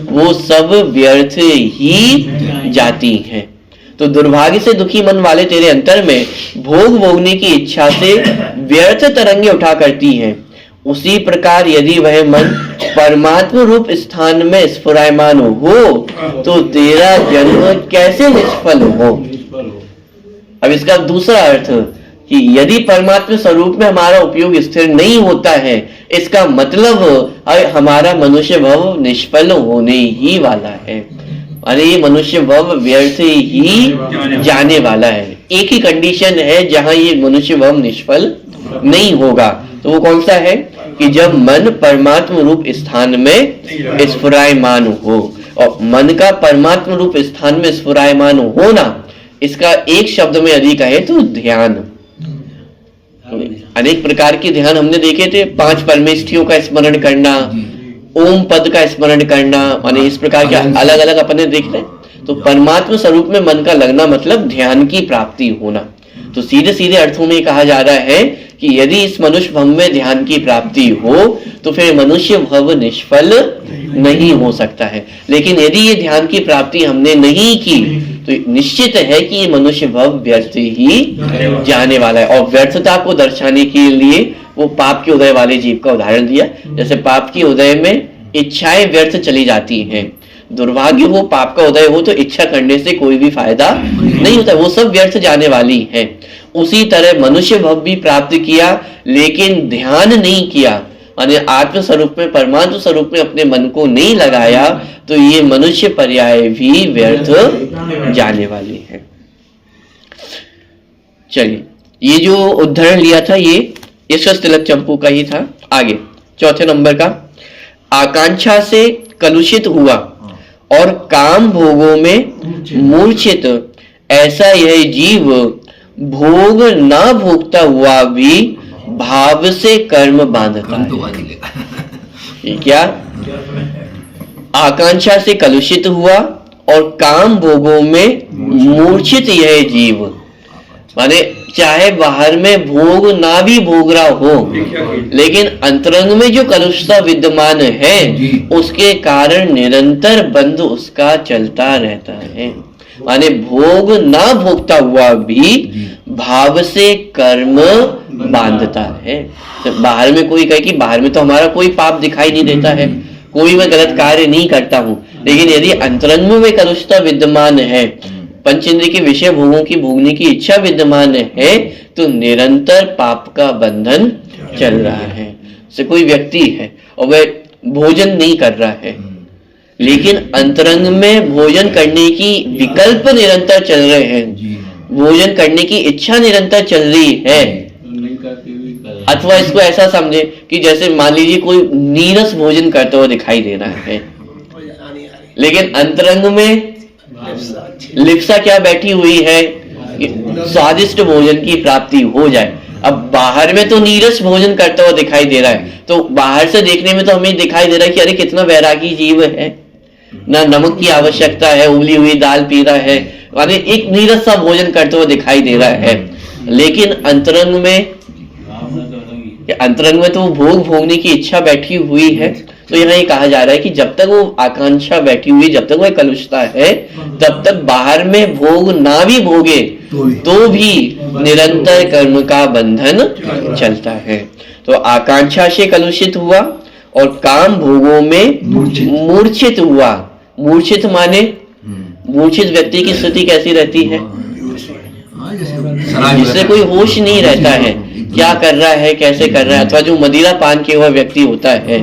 वो सब व्यर्थ ही जाती हैं। तो दुर्भाग्य से दुखी मन वाले तेरे अंतर में भोग भोगने की इच्छा से व्यर्थ तरंगे उठा करती हैं। उसी प्रकार यदि वह मन परमात्म रूप स्थान में स्फुरायमान हो तो तेरा जन्म कैसे निष्फल हो। अब इसका दूसरा अर्थ कि यदि परमात्मा स्वरूप में हमारा उपयोग स्थिर नहीं होता है, इसका मतलब हमारा मनुष्य भव निष्फल होने ही वाला है। अरे ये मनुष्य भव व्यर्थ ही जाने वाला है। एक ही कंडीशन है जहां ये मनुष्य भव निष्फल नहीं होगा, तो वो कौन सा है कि जब मन परमात्म रूप स्थान में स्फुरायमान हो। और मन का परमात्म रूप स्थान में स्फुरायमान होना, इसका एक शब्द में यदि कहे तो ध्यान। अनेक प्रकार के ध्यान हमने देखे थे, 5 परमेष्ठियों का स्मरण करना, ओम पद का स्मरण करना, माने इस प्रकार के अलग अलग अपने देखते हैं। तो परमात्मा स्वरूप में मन का लगना मतलब ध्यान की प्राप्ति होना। तो सीधे सीधे अर्थों में कहा जा रहा है कि यदि इस मनुष्य भव में ध्यान की प्राप्ति हो तो फिर मनुष्य भव निष्फल नहीं हो सकता है। लेकिन यदि ये ध्यान की प्राप्ति हमने नहीं की तो निश्चित है कि ये मनुष्य भव व्यर्थ ही जाने वाला है। और व्यर्थता को दर्शाने के लिए वो पाप के उदय वाले जीव का उदाहरण दिया। जैसे पाप के उदय में इच्छाएं व्यर्थ चली जाती हैं, दुर्भाग्य हो पाप का उदय हो तो इच्छा करने से कोई भी फायदा नहीं होता, वो सब व्यर्थ जाने वाली है। उसी तरह मनुष्य भव भी प्राप्त किया लेकिन ध्यान नहीं किया, माने आत्म स्वरूप में परमात्म स्वरूप में अपने मन को नहीं लगाया, तो ये मनुष्य पर्याय भी व्यर्थ जाने वाली है। चलिए, ये जो उदाहरण लिया था ये यशस तिलक चंपू का ही था। आगे चौथे नंबर का, आकांक्षा से कलुषित हुआ और काम भोगों में मूर्छित, ऐसा यह जीव भोग ना भोगता हुआ भी भाव से कर्म बांधता है। क्या? आकांक्षा से कलुषित हुआ और काम भोगों में मूर्छित यह जीव, माने चाहे बाहर में भोग ना भी भोग रहा हो लेकिन अंतरंग में जो कलुषता विद्यमान है उसके कारण निरंतर बंध उसका चलता रहता है। माने भोग ना भोगता हुआ भी भाव से कर्म बांधता है। तो बाहर में कोई कहे कि बाहर में तो हमारा कोई पाप दिखाई नहीं देता है, कोई मैं गलत कार्य नहीं करता हूं, लेकिन यदि अंतरंग में कलुषता विद्यमान है, पंचेंद्रिय के विषय भोगों की भोगने की इच्छा विद्यमान है, तो निरंतर पाप का बंधन चल रहा है। से कोई व्यक्ति है और वह भोजन नहीं कर रहा है लेकिन अंतरंग में भोजन करने की विकल्प निरंतर चल रहे हैं, भोजन करने की इच्छा निरंतर चल रही है। अथवा इसको ऐसा समझे कि जैसे मान लीजिए कोई नीरस भोजन करते हुए दिखाई दे रहा है लेकिन अंतरंग में लिप्सा क्या बैठी हुई है, स्वादिष्ट भोजन की प्राप्ति हो जाए। अब बाहर में तो नीरस भोजन करता हुआ दिखाई दे रहा है, तो बाहर से देखने में तो हमें दिखाई दे रहा है कि अरे कितना वैरागी जीव है, ना नमक की आवश्यकता है, उबली हुई दाल पी रहा है, माने एक नीरस सा भोजन करते हुए दिखाई दे रहा है। लेकिन अंतरंग में तो भोग भोगने की इच्छा बैठी हुई है। तो यहाँ ये कहा जा रहा है कि जब तक वो आकांक्षा बैठी हुई, जब तक वो कलुषता है, तब तक बाहर में भोग ना भी भोगे तो भी निरंतर कर्म का बंधन चलता है। तो आकांक्षा से कलुषित हुआ और काम भोगों में मूर्छित हुआ। मूर्छित माने मूर्छित व्यक्ति की स्थिति कैसी रहती है, जिससे कोई होश नहीं रहता है, क्या कर रहा है कैसे कर रहा है। अथवा जो मदिरा पान किया हुआ व्यक्ति होता है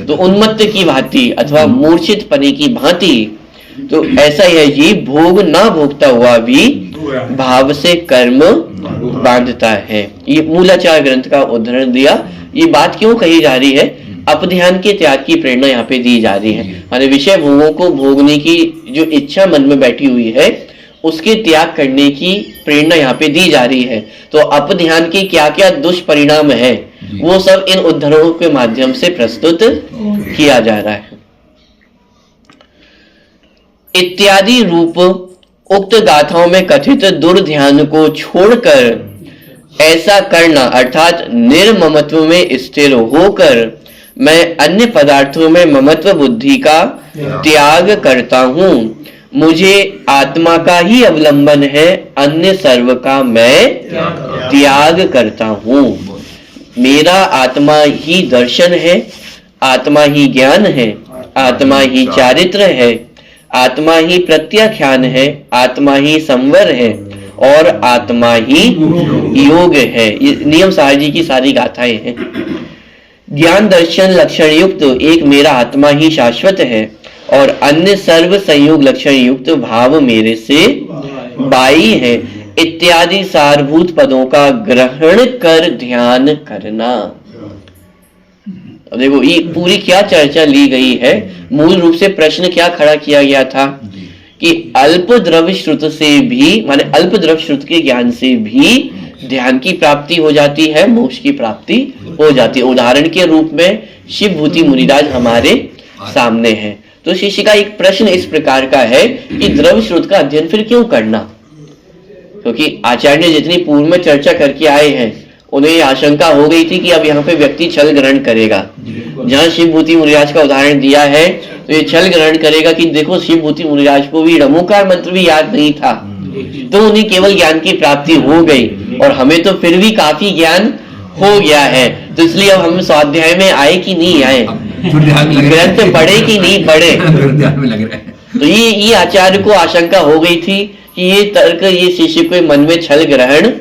तो उन्मत्त की भांति अथवा मूर्छित पने की भांति, तो ऐसा यह जीव भोग ना भोगता हुआ भी भाव से कर्म बांधता है। ये मूलाचार ग्रंथ का उदाहरण दिया। ये बात क्यों कही जा रही है, अपध्यान के त्याग की प्रेरणा यहाँ पे दी जा रही है। माने विषय भोगों को भोगने की जो इच्छा मन में बैठी हुई है उसके त्याग करने की प्रेरणा यहाँ पे दी जा रही है। तो अपध्यान के क्या क्या दुष्परिणाम है वो सब इन उद्धरणों के माध्यम से प्रस्तुत किया जा रहा है। इत्यादि रूप उक्त गाथाओं में कथित दुर्ध्यान को छोड़कर ऐसा करना अर्थात निर्ममत्व में स्थिर होकर मैं अन्य पदार्थों में ममत्व बुद्धि का त्याग करता हूं। मुझे आत्मा का ही अवलंबन है, अन्य सर्व का मैं त्याग करता हूं। मेरा आत्मा ही दर्शन है, आत्मा ही ज्ञान है, आत्मा ही चारित्र है, आत्मा ही प्रत्याख्यान है, आत्मा ही संवर है और आत्मा ही योग है। ये नियम साहब जी की सारी गाथाएं हैं। ज्ञान दर्शन लक्षण युक्त एक मेरा आत्मा ही शाश्वत है और अन्य सर्व संयोग लक्षण युक्त भाव मेरे से बाई है इत्यादि सारभूत पदों का ग्रहण कर ध्यान करना। अब देखो ये पूरी क्या चर्चा ली गई है। मूल रूप से प्रश्न क्या खड़ा किया गया था कि अल्प द्रव्य श्रुत से भी, माने अल्प द्रव्य श्रुत के ज्ञान से भी ध्यान की प्राप्ति हो जाती है, मोक्ष की प्राप्ति हो जाती है। उदाहरण के रूप में शिव भूति मुनिराज हमारे सामने है। तो शिष्य का एक प्रश्न इस प्रकार का है कि द्रव्य श्रुत का अध्ययन फिर क्यों करना, क्योंकि आचार्य ने जितनी पूर्व में चर्चा करके आए हैं उन्हें आशंका हो गई थी कि अब यहाँ पे व्यक्ति छल ग्रहण करेगा। जहाँ शिव भूति मुनिराज का उदाहरण दिया है तो ये छल ग्रहण करेगा कि देखो शिव भूति मुनिराज को भी रमोकार मंत्र भी याद नहीं था, तो उन्हें केवल ज्ञान की प्राप्ति हो गई और हमें तो फिर भी काफी ज्ञान हो गया है। तो इसलिए अब हम स्वाध्याय में आए कि नहीं आए, ग्रंथ पढ़े कि नहीं पढ़े। तो ये आचार्य को आशंका हो गई थी कि ये तर्क ये शिष्य के मन में छल ग्रहण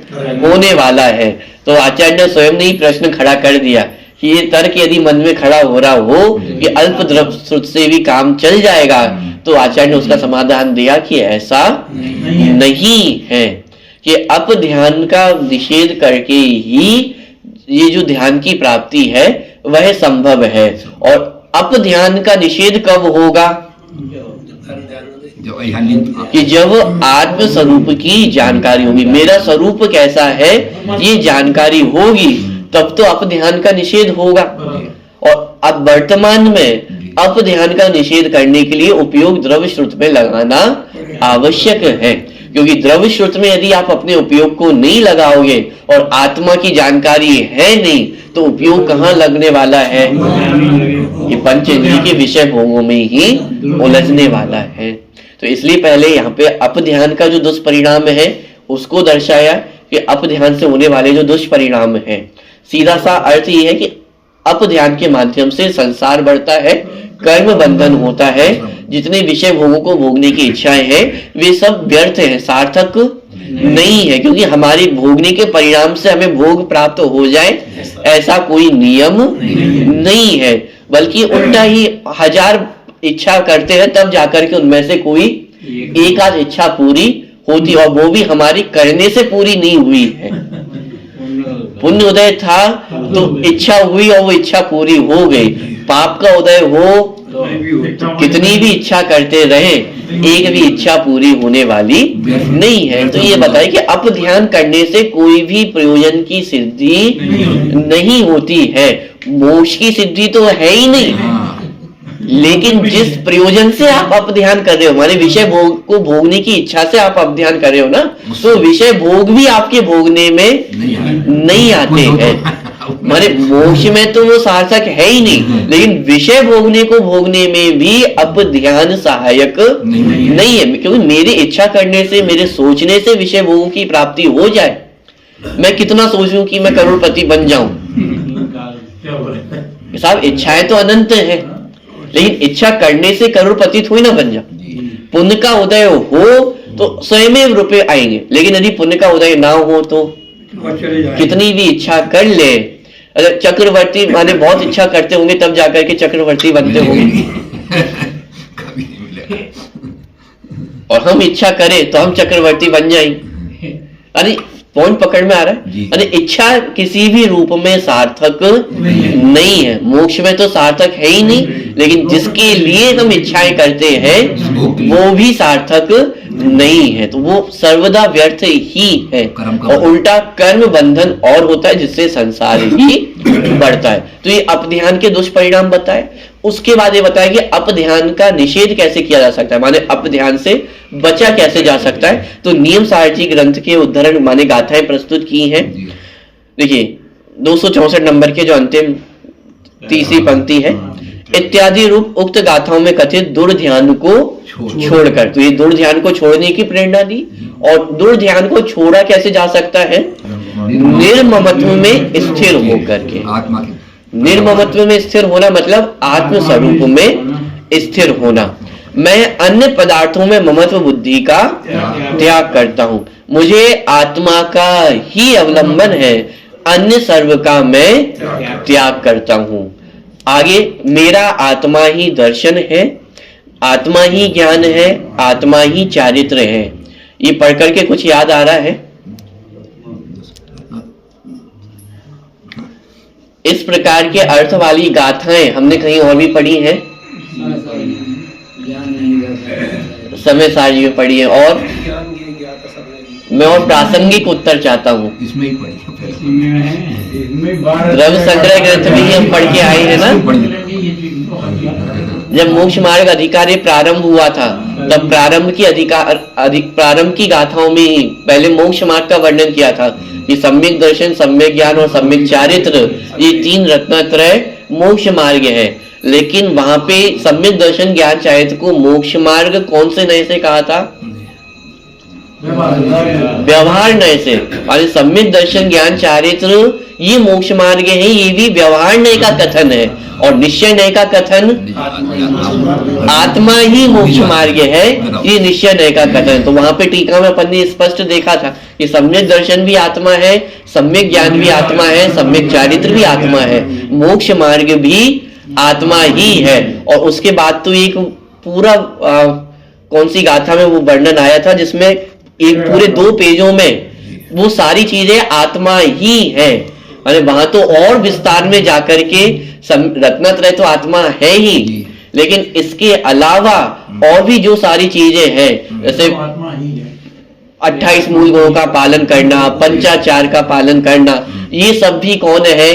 होने वाला है। तो आचार्य ने स्वयं ने ही प्रश्न खड़ा कर दिया कि ये तर्क यदि मन में खड़ा हो रहा हो कि अल्प द्रव्य श्रुत से भी काम चल जाएगा, तो आचार्य ने उसका समाधान दिया कि ऐसा नहीं है, कि अप ध्यान का निषेध करके ही ये जो ध्यान की प्राप्ति है वह संभव है। और अप ध्यान का निषेध कब होगा कि जब आत्म स्वरूप की जानकारी होगी, मेरा स्वरूप कैसा है ये जानकारी होगी, तब तो अप ध्यान का निषेध होगा। और अब वर्तमान में अप ध्यान का निषेध करने के लिए उपयोग द्रव्य श्रुत में लगाना आवश्यक है, क्योंकि द्रव्य श्रुत में यदि आप अपने उपयोग को नहीं लगाओगे और आत्मा की जानकारी है नहीं, तो उपयोग कहाँ लगने वाला है, ये पंचेंद्रिय के विषय भोगों में ही उलझने वाला है। तो इसलिए पहले यहाँ पे अप ध्यान का जो दुष्परिणाम है उसको दर्शाया कि अप ध्यान से होने वाले जो दुष्परिणाम है। सीधा सा अर्थ ये है कि अप ध्यान के माध्यम से संसार बढ़ता है, कर्म बंधन होता है, जितने विषय भोगों को भोगने की इच्छाएं हैं वे सब व्यर्थ है, सार्थक नहीं है, क्योंकि हमारे भोगने के परिणाम से हमें भोग प्राप्त हो जाए ऐसा कोई नियम नहीं है, बल्कि उल्टा ही हजार इच्छा करते हैं तब जाकर के उनमें से कोई एक आध इच्छा पूरी होती, और वो भी हमारी करने से पूरी नहीं हुई है। पुण्य उदय था तो इच्छा हुई और वो इच्छा पूरी हो गई, पाप का उदय हो कितनी भी इच्छा करते रहे एक भी इच्छा पूरी होने वाली नहीं है। तो ये बताए कि अप ध्यान करने से कोई भी प्रयोजन की सिद्धि नहीं होती है, मोक्ष की सिद्धि तो है ही नहीं, लेकिन जिस प्रयोजन से आप अप ध्यान कर रहे हो, माने विषय भोग को भोगने की इच्छा से आप अप ध्यान कर रहे हो ना, तो विषय भोग भी आपके भोगने में नहीं आते हैं। माने मोक्ष में तो वो सार्थक है ही नहीं, लेकिन विषय भोगने को भोगने में भी अप ध्यान सहायक नहीं है, क्योंकि मेरी इच्छा करने से, मेरे सोचने से विषय भोगों की प्राप्ति हो जाए। मैं कितना सोचूं कि मैं करोड़पति बन जाऊं, साहब इच्छाएं तो अनंत है, लेकिन इच्छा करने से करोड़पति थोड़ी ना बन जाओ। पुण्य का उदय हो तो स्वयं रुपए आएंगे, लेकिन यदि पुण्य का उदय ना हो तो कितनी भी इच्छा कर ले, अगर चक्रवर्ती माने बहुत इच्छा करते होंगे तब जाकर के चक्रवर्ती बनते होंगे, और हम इच्छा करें तो हम चक्रवर्ती बन जाएंगे। अरे पॉइंट पकड़ में आ रहा है। अरे इच्छा किसी भी रूप में सार्थक नहीं है, मोक्ष में तो सार्थक है ही नहीं, लेकिन जिसके लिए हम इच्छाएं करते हैं वो भी सार्थक नहीं है, तो वो सर्वदा व्यर्थ ही है, और उल्टा कर्म बंधन और होता है जिससे संसार ही बढ़ता है। तो ये अप ध्यान के दुष्परिणाम बताए। उसके बाद ये बताया कि अप ध्यान का निषेध कैसे किया जा सकता है, माने अप ध्यान से बचा कैसे जा सकता है। तो नियम सारथी ग्रंथ के उद्धरण माने गाथाएं प्रस्तुत की हैं। देखिए 264 नंबर के जो अंतिम तीसरी पंक्ति है, इत्यादि रूप उक्त गाथाओं में कथित दुर्ध्यान को छोड़कर, तो ये दुर्ध्यान को छोड़ने की प्रेरणा दी। और दुर्ध्यान को छोड़ा कैसे जा सकता है, निर्ममत्व में स्थिर होकर के। निर्ममत्व में स्थिर होना मतलब आत्म स्वरूप में स्थिर होना। मैं अन्य पदार्थों में ममत्व बुद्धि का त्याग करता हूं, मुझे आत्मा का ही अवलंबन है, अन्य सर्व का मैं त्याग करता हूं। आगे मेरा आत्मा ही दर्शन है, आत्मा ही ज्ञान है, आत्मा ही चारित्र है। ये पढ़ करके कुछ याद आ रहा है? इस प्रकार के अर्थ वाली गाथाएं हमने कहीं और भी पढ़ी हैं, समय सारी में पढ़ी है। और मैं और प्रासंगिक उत्तर चाहता हूँ। इसमें ही पढ़ी द्रव्य संग्रह ग्रंथ में ही हम पढ़ के आए हैं ना। जब मोक्ष मार्ग अधिकारी प्रारंभ हुआ था तब प्रारंभ की गाथाओं में ही पहले मोक्ष मार्ग का वर्णन किया था कि सम्यक दर्शन, सम्यक ज्ञान और सम्यक चारित्र, ये तीन रत्नत्रय मोक्ष मार्ग है। लेकिन वहां पे सम्यक दर्शन, ज्ञान, चारित्र को मोक्ष मार्ग कौन से नए से कहा था? व्यवहार नय से। और सम्यक दर्शन, ज्ञान, चारित्र ये मोक्ष मार्ग है, ये भी व्यवहार नय का कथन है। और निश्चय नय का कथन आत्मा ही मोक्ष मार्ग है, ये निश्चय नय का कथन। तो वहां पे टीका में अपन ने स्पष्ट देखा था कि सम्यक दर्शन भी आत्मा है, सम्यक ज्ञान भी आत्मा है, सम्यक चारित्र भी आत्मा है, मोक्ष मार्ग भी आत्मा ही है। और उसके बाद तो एक पूरा कौन सी गाथा में वो वर्णन आया था जिसमें एक पूरे 2 पेजों में वो सारी चीजें आत्मा ही है। अरे वहां तो और विस्तार में जाकर के रत्नत्रय तो आत्मा है ही, लेकिन इसके अलावा और भी जो सारी चीजें हैं, जैसे 28 मूल गुणों का पालन करना, पंचाचार का पालन करना, ये सब भी कौन है?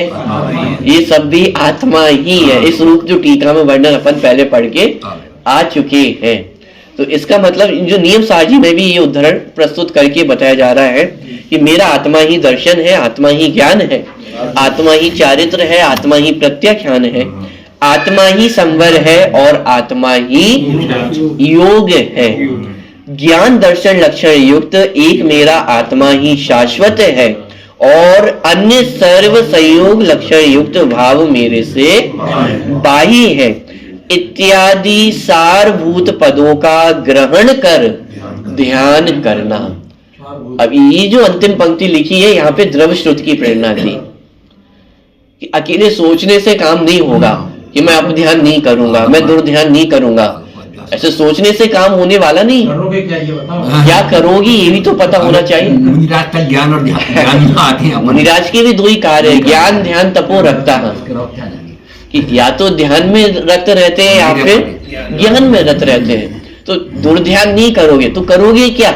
ये सब भी आत्मा ही है। इस रूप जो टीका में वर्णन अपन पहले पढ़ के आ चुके हैं। तो इसका मतलब जो नियम सारजी में भी ये उदाहरण प्रस्तुत करके बताया जा रहा है कि मेरा आत्मा ही दर्शन है, आत्मा ही ज्ञान है, आत्मा ही चारित्र है, आत्मा ही प्रत्याख्यान है, आत्मा ही संवर है और आत्मा ही योग है। ज्ञान दर्शन लक्षण युक्त एक मेरा आत्मा ही शाश्वत है और अन्य सर्व संयोग लक्षण युक्त भाव मेरे से बाह्य है इत्यादि सारभूत पदों का ग्रहण कर ध्यान करना। अब ये जो अंतिम पंक्ति लिखी है यहाँ पे द्रव्य श्रुति की प्रेरणा थी कि अकेले सोचने से काम नहीं होगा कि मैं अब ध्यान नहीं करूंगा, मैं दुर्ध्यान नहीं करूंगा। ऐसे सोचने से काम होने वाला नहीं। करोगे क्या ये बताओ? क्या करोगी ये भी तो पता होना चाहिए। मुनिराज का ज्ञान और ध्यान आते हैं। मुनिराज के भी 2 ही कार्य है, ज्ञान ध्यान तपो रखता है कि या तो ध्यान में रत रहते हैं या फिर ज्ञान में रत रहते हैं। तो दुर्ध्यान नहीं करोगे तो करोगे क्या?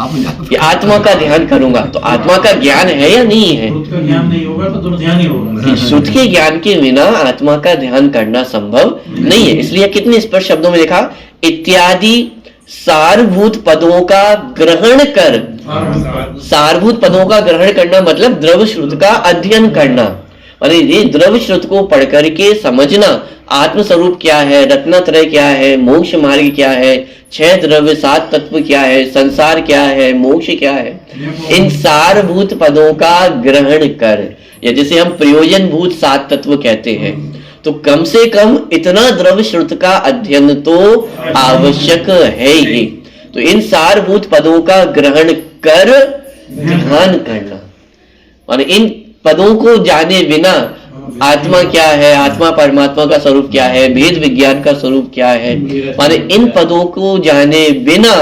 कि आत्मा का ध्यान करूंगा तो आत्मा का ज्ञान है या नहीं है? श्रुत का ज्ञान नहीं होगा तो दुर्ध्यान ही होगा। श्रुत के ज्ञान के बिना आत्मा का ध्यान करना संभव नहीं है। इसलिए कितने स्पष्ट शब्दों में लिखा, इत्यादि सारभूत पदों का ग्रहण कर। सारभूत पदों का ग्रहण करना मतलब द्रव्य श्रुत का अध्ययन करना। अरे ये द्रव्य श्रुत को पढ़ करके समझना आत्मस्वरूप क्या है, रत्नत्रय क्या है, मोक्ष मार्ग क्या है, 6 द्रव्य 7 तत्व क्या है, संसार क्या है, मोक्ष क्या है, इन सारभूत पदों का ग्रहण कर। या जैसे हम प्रयोजन भूत 7 तत्व कहते हैं, तो कम से कम इतना द्रव्य श्रुत का अध्ययन तो आवश्यक है ही। तो इन सारभूत पदों का ग्रहण कर ध्यान करना, और इन पदों को जाने बिना आत्मा क्या है, आत्मा परमात्मा का स्वरूप क्या है, भेद विज्ञान का स्वरूप क्या है, माने इन पदों को जाने बिना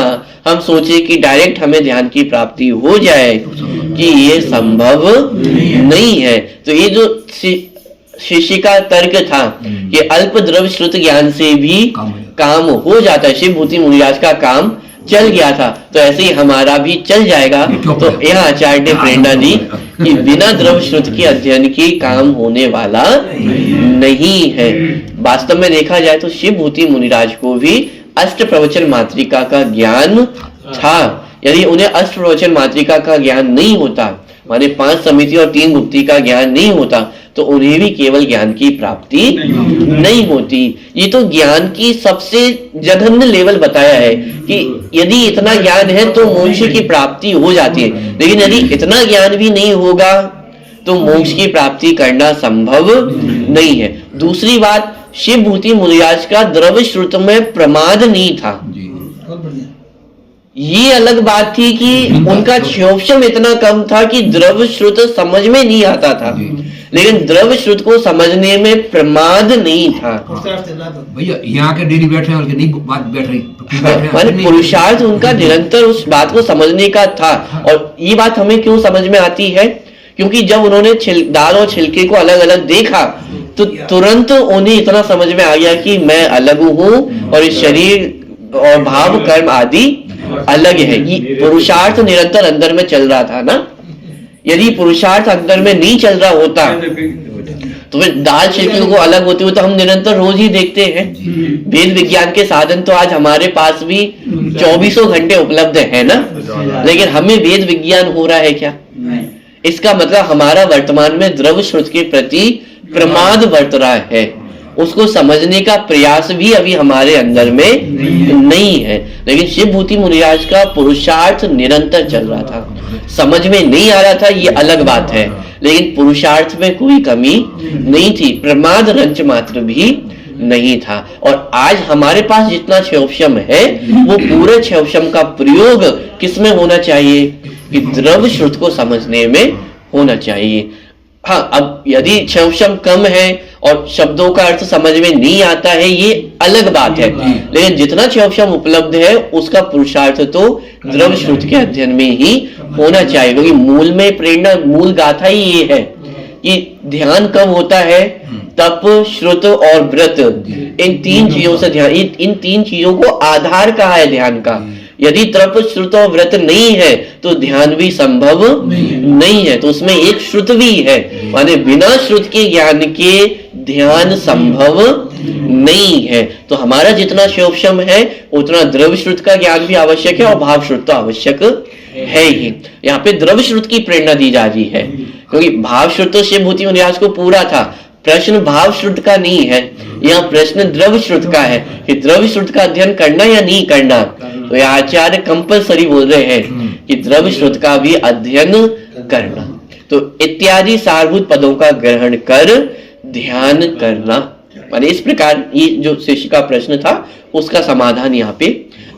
हम सोचे कि डायरेक्ट हमें ध्यान की प्राप्ति हो जाए, कि ये संभव नहीं है। तो ये जो शिष्य का तर्क था कि अल्प द्रव्य श्रुत ज्ञान से भी काम हो जाता है, शिव भूति मुनिराज का काम चल गया था, तो ऐसे ही हमारा भी चल जाएगा। तो यहाँ आचार्य ने प्रेरणा दी कि बिना द्रव्य श्रुत के अध्ययन की काम होने वाला नहीं है। वास्तव में देखा जाए तो शिव भूति मुनिराज को भी अष्ट प्रवचन मातृका का ज्ञान था। यदि उन्हें अष्ट प्रवचन मातृका का ज्ञान नहीं होता, माने 5 समिति और 3 गुप्ती का ज्ञान नहीं होता, तो उन्हें भी केवल ज्ञान की प्राप्ति नहीं होती। ये तो ज्ञान की सबसे जघन्य लेवल बताया है कि यदि इतना ज्ञान है तो मोक्ष की प्राप्ति हो जाती है, लेकिन यदि इतना ज्ञान भी नहीं होगा तो मोक्ष की प्राप्ति करना संभव नहीं है। दूसरी बात, शिव भूति मुनिराज का द्रव्य श्रुत में प्रमाद नहीं था। ये अलग बात थी कि उनका क्षोभशम इतना कम था कि द्रव्य श्रुत समझ में नहीं आता था, लेकिन द्रव्य श्रुत को समझने में प्रमाद नहीं था। भैया यहाँ के डेली बैठे हैं और नहीं बात बैठ रही माने पुरुषार्थ उनका निरंतर उस बात को समझने का था। और ये बात हमें क्यों समझ में आती है, क्योंकि जब उन्होंने दाल और छिलके को अलग अलग देखा तो तुरंत उन्हें इतना समझ में आ गया कि मैं अलग हूं और इस शरीर और भाव कर्म आदि अलग है। ये पुरुषार्थ निरंतर अंदर में चल रहा था ना। यदि पुरुषार्थ अंदर में नहीं चल रहा होता तो फिर दाल छिलके को अलग होते हुए तो हम निरंतर रोज ही देखते हैं। वेद विज्ञान के साधन तो आज हमारे पास भी 24 घंटे उपलब्ध है ना, लेकिन हमें वेद विज्ञान हो रहा है क्या? इसका मतलब हमारा वर्तमान में द्रव्य श्रुत के प्रति प्रमाद वर्त रहा है, उसको समझने का प्रयास भी अभी हमारे अंदर में नहीं है। लेकिन शिव भूति मुनिराज का पुरुषार्थ निरंतर चल रहा था, समझ में नहीं आ रहा था ये अलग बात है, लेकिन पुरुषार्थ में कोई कमी नहीं थी, प्रमाद रंच मात्र भी नहीं था। और आज हमारे पास जितना क्षोभशम है वो पूरे क्षोभशम का प्रयोग किसमें होना चाहिए कि द्रव्य श्रुत को समझने में होना चाहिए। हाँ, अब यदि क्षोभशम कम है और शब्दों का अर्थ समझ में नहीं आता है ये अलग बात है, लेकिन जितना क्षोभशम उपलब्ध है उसका पुरुषार्थ तो द्रव्य श्रुत के अध्ययन में ही होना चाहिए। क्योंकि मूल में प्रेरणा, मूल गाथा ही ये है कि ध्यान कब होता है, तप, श्रुत और व्रत, इन तीन चीजों से ध्यान, इन तीन चीजों को आधार कहा है ध्यान का। यदि तप, श्रुत और व्रत नहीं है तो ध्यान भी संभव नहीं है। तो उसमें एक श्रुत भी है, माने बिना श्रुत के ज्ञान के ध्यान संभव नहीं है। तो हमारा जितना क्षोभशम है उतना द्रव्य श्रुत का ज्ञान भी आवश्यक है और भाव श्रुत तो आवश्यक है ही। यहाँ पे द्रव्य श्रुत की प्रेरणा दी जा रही है, क्योंकि भाव श्रुत तो शिव भूति मुनिराज को पूरा था। प्रश्न भाव श्रुत का नहीं है, यहाँ प्रश्न द्रव्य श्रुत का है कि द्रव्य श्रुत का अध्ययन करना या नहीं करना। तो यहाँ आचार्य कंपलसरी बोल रहे हैं कि द्रव्य श्रुत का भी अध्ययन करना। तो इत्यादि सारभूत पदों का ग्रहण कर ध्यान करना, माने इस प्रकार ये जो शिष्य का प्रश्न था उसका समाधान यहाँ पे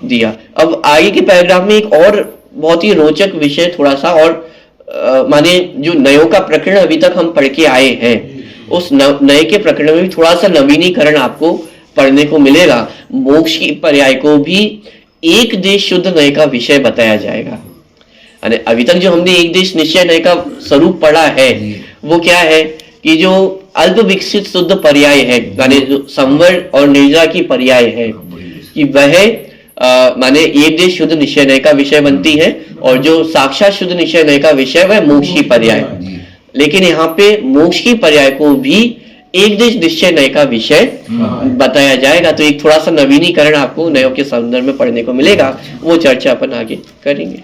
दिया। अब आगे के पैराग्राफ में एक और बहुत ही रोचक विषय थोड़ा सा और माने जो नयों का प्रकरण अभी तक हम पढ़ के आए हैं उस नए के प्रकरण में भी थोड़ा सा नवीनीकरण आपको पढ़ने को मिलेगा। मोक्ष की पर्याय को भी एक देश शुद्ध नय का विषय बताया जाएगा। अभी तक जो हमने एक देश निश्चय नय का स्वरूप पढ़ा है वो क्या है कि जो अल्प विकसित शुद्ध पर्याय है, माने जो संवर और निर्जरा की पर्याय है कि वह माने एक देश शुद्ध निश्चय नय का विषय बनती है, और जो साक्षात शुद्ध निश्चय नय का विषय वह मोक्ष की पर्याय। लेकिन यहाँ पे मोक्ष की पर्याय को भी एक देश निश्चय नय का विषय बताया जाएगा। तो एक थोड़ा सा नवीनीकरण आपको नयों के संदर्भ में पढ़ने को मिलेगा, वो चर्चा अपन आगे करेंगे।